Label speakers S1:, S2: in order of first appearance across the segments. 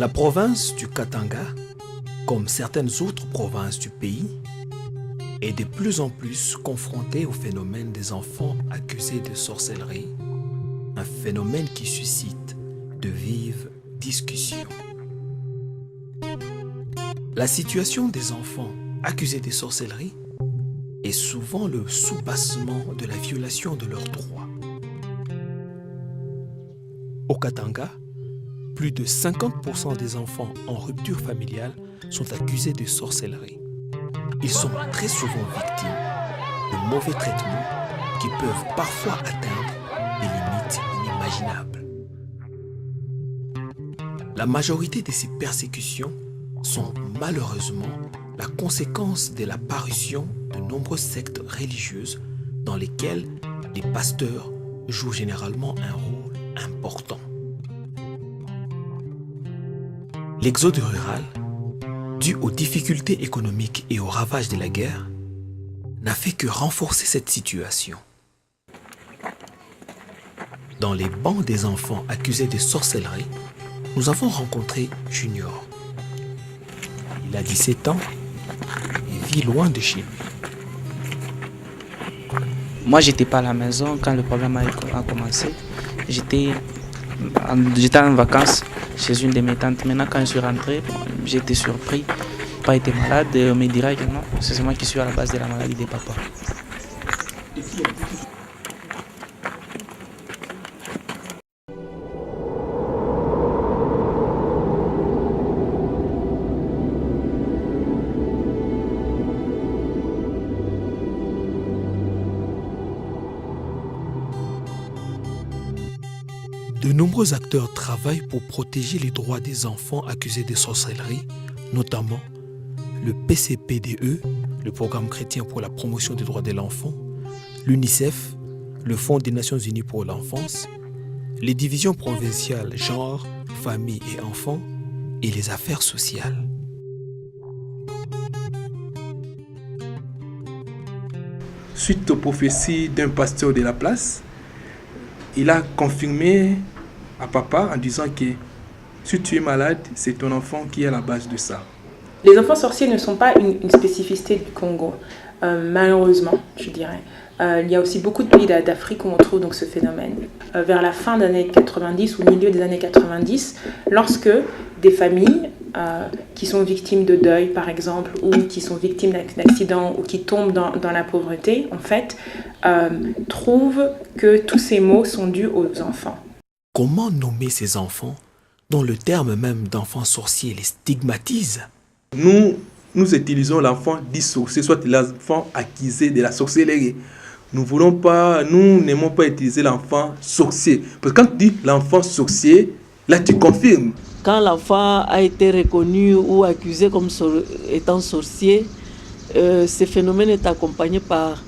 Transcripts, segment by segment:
S1: La province du Katanga, comme certaines autres provinces du pays, est de plus en plus confrontée au phénomène des enfants accusés de sorcellerie, un phénomène qui suscite de vives discussions. La situation des enfants accusés de sorcellerie est souvent le soubassement de la violation de leurs droits. Au Katanga, plus de 50% des enfants en rupture familiale sont accusés de sorcellerie. Ils sont très souvent victimes de mauvais traitements qui peuvent parfois atteindre des limites inimaginables. La majorité de ces persécutions sont malheureusement la conséquence de l'apparition de nombreuses sectes religieuses dans lesquelles les pasteurs jouent généralement un rôle important. L'exode rural, dû aux difficultés économiques et aux ravages de la guerre, n'a fait que renforcer cette situation. Dans les bancs des enfants accusés de sorcellerie, nous avons rencontré Junior. Il a 17 ans et vit loin de chez lui.
S2: Moi, j'étais pas à la maison quand le problème a commencé. J'étais en vacances chez une de mes tantes. Maintenant, quand je suis rentré, j'ai été surpris. Papa était malade, on me dirait que non, c'est moi qui suis à la base de la maladie de papa.
S1: De nombreux acteurs travaillent pour protéger les droits des enfants accusés de sorcellerie, notamment le PCPDE, le Programme chrétien pour la promotion des droits de l'enfant, l'UNICEF, le Fonds des Nations Unies pour l'enfance, les divisions provinciales genre, famille et enfants et les affaires sociales.
S3: Suite aux prophéties d'un pasteur de la place, il a confirmé à papa en disant que si tu es malade, c'est ton enfant qui est à la base de ça.
S4: Les enfants sorciers ne sont pas une spécificité du Congo, malheureusement, je dirais. Il y a aussi beaucoup de pays d'Afrique où on trouve donc ce phénomène. Vers la fin des années 90 ou milieu des années 90, lorsque des familles qui sont victimes de deuil, par exemple, ou qui sont victimes d'accidents ou qui tombent dans la pauvreté, en fait, trouvent que tous ces maux sont dus aux enfants.
S1: Comment nommer ces enfants dont le terme même d'enfant sorcier les stigmatise?
S3: Nous utilisons l'enfant dit sorcier, soit l'enfant accusé de la sorcellerie. Nous n'aimons pas utiliser l'enfant sorcier. Parce que quand tu dis l'enfant sorcier, là tu confirmes.
S5: Quand l'enfant a été reconnu ou accusé comme étant sorcier, ce phénomène est accompagné par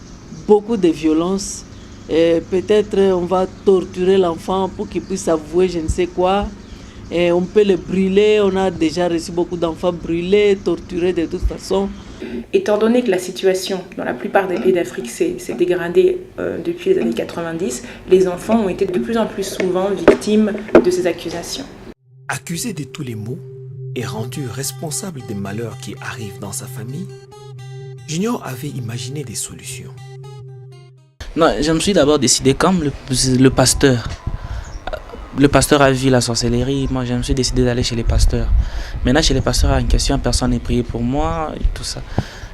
S5: beaucoup de violences. Peut-être on va torturer l'enfant pour qu'il puisse avouer je ne sais quoi. Et on peut le brûler, on a déjà reçu beaucoup d'enfants brûlés, torturés de toute façon.
S4: Étant donné que la situation dans la plupart des pays d'Afrique s'est dégradée depuis les années 90, les enfants ont été de plus en plus souvent victimes de ces accusations.
S1: Accusé de tous les maux et rendu responsable des malheurs qui arrivent dans sa famille, Junior avait imaginé des solutions.
S2: Non, je me suis d'abord décidé comme le pasteur. Le pasteur a vu la sorcellerie, moi je me suis décidé d'aller chez les pasteurs. Maintenant chez les pasteurs en question, personne n'est prié pour moi et tout ça.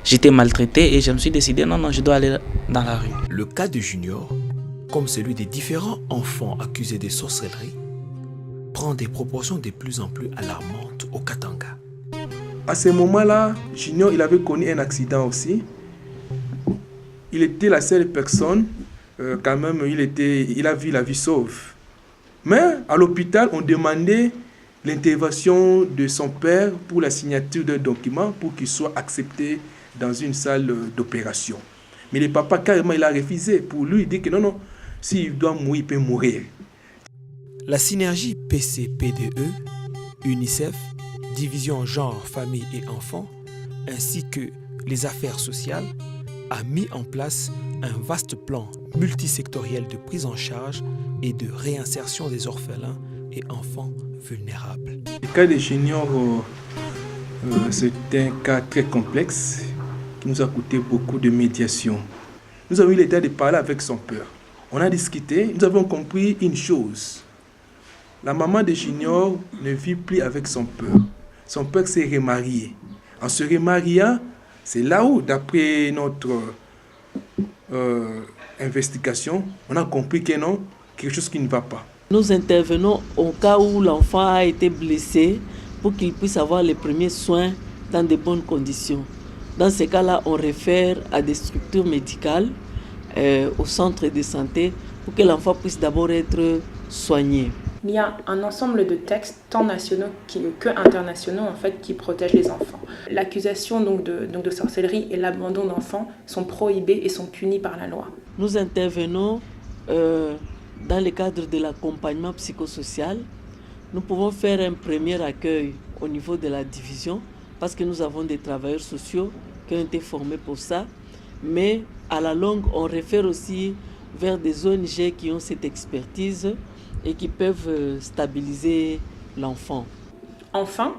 S2: J'étais maltraité et je me suis décidé, non, je dois aller dans la rue.
S1: Le cas de Junior, comme celui des différents enfants accusés de sorcellerie, prend des proportions de plus en plus alarmantes au Katanga.
S3: À ce moment-là, Junior il avait connu un accident aussi. Il était la seule personne, quand même, il a vu la vie sauve. Mais à l'hôpital, on demandait l'intervention de son père pour la signature d'un document pour qu'il soit accepté dans une salle d'opération. Mais le papa, carrément, il a refusé. Pour lui, il dit que non, s'il doit mourir, il peut mourir.
S1: La synergie PCPDE, UNICEF, Division Genre, Famille et Enfants, ainsi que les affaires sociales, a mis en place un vaste plan multisectoriel de prise en charge et de réinsertion des orphelins et enfants vulnérables.
S3: Le cas de Junior, c'est un cas très complexe qui nous a coûté beaucoup de médiation. Nous avons eu l'état de parler avec son père. On a discuté, nous avons compris une chose. La maman de Junior ne vit plus avec son père. Son père s'est remarié. En se remariant, c'est là où, d'après notre investigation, on a compris que non, quelque chose qui ne va pas.
S5: Nous intervenons au cas où l'enfant a été blessé pour qu'il puisse avoir les premiers soins dans de bonnes conditions. Dans ces cas-là, on réfère à des structures médicales, au centre de santé, pour que l'enfant puisse d'abord être soigné.
S4: Il y a un ensemble de textes, tant nationaux que internationaux, en fait, qui protègent les enfants. L'accusation de sorcellerie et l'abandon d'enfants sont prohibés et sont punis par la loi.
S5: Nous intervenons dans le cadre de l'accompagnement psychosocial. Nous pouvons faire un premier accueil au niveau de la division parce que nous avons des travailleurs sociaux qui ont été formés pour ça. Mais à la longue, on réfère aussi vers des ONG qui ont cette expertise et qui peuvent stabiliser l'enfant.
S4: Enfin,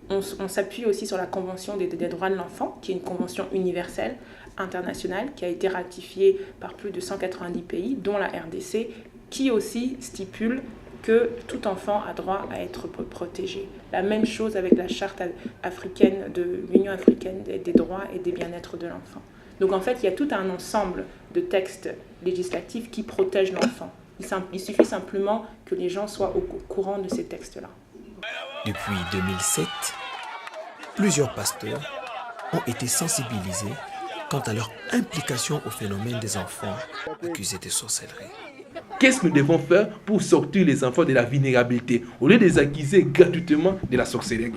S4: on s'appuie aussi sur la Convention des droits de l'enfant, qui est une convention universelle, internationale, qui a été ratifiée par plus de 190 pays, dont la RDC, qui aussi stipule que tout enfant a droit à être protégé. La même chose avec la charte africaine de l'Union africaine des droits et des bien-être de l'enfant. Donc en fait, il y a tout un ensemble de textes législatifs qui protègent l'enfant. Il suffit simplement que les gens soient au courant de ces textes-là.
S1: Depuis 2007, plusieurs pasteurs ont été sensibilisés quant à leur implication au phénomène des enfants accusés de sorcellerie.
S3: Qu'est-ce que nous devons faire pour sortir les enfants de la vulnérabilité au lieu de les accuser gratuitement de la sorcellerie?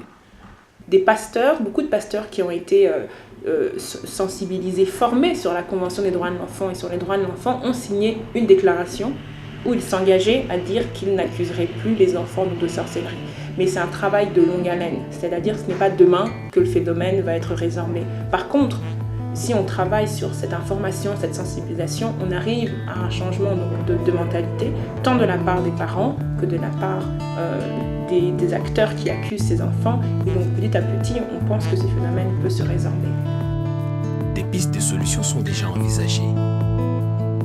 S4: Des pasteurs, beaucoup de pasteurs qui ont été sensibilisés, formés sur la Convention des droits de l'enfant et sur les droits de l'enfant ont signé une déclaration où ils s'engageaient à dire qu'ils n'accuseraient plus les enfants de sorcellerie. Mais c'est un travail de longue haleine, c'est-à-dire que ce n'est pas demain que le phénomène va être résorbé. Par contre, si on travaille sur cette information, cette sensibilisation, on arrive à un changement de mentalité, tant de la part des parents que de la part des acteurs qui accusent ces enfants. Et donc petit à petit, on pense que ce phénomène peut se résorber.
S1: Des pistes de solutions sont déjà envisagées,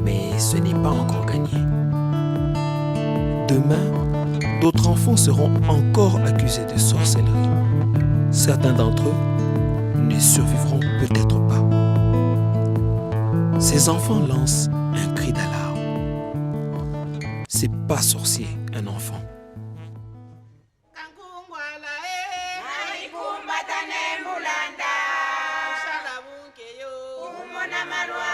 S1: mais ce n'est pas encore gagné. Demain, d'autres enfants seront encore accusés de sorcellerie. Certains d'entre eux ne survivront peut-être pas. Ces enfants lancent un cri d'alarme. C'est pas sorcier, un enfant.
S6: Mulanda, umona malwa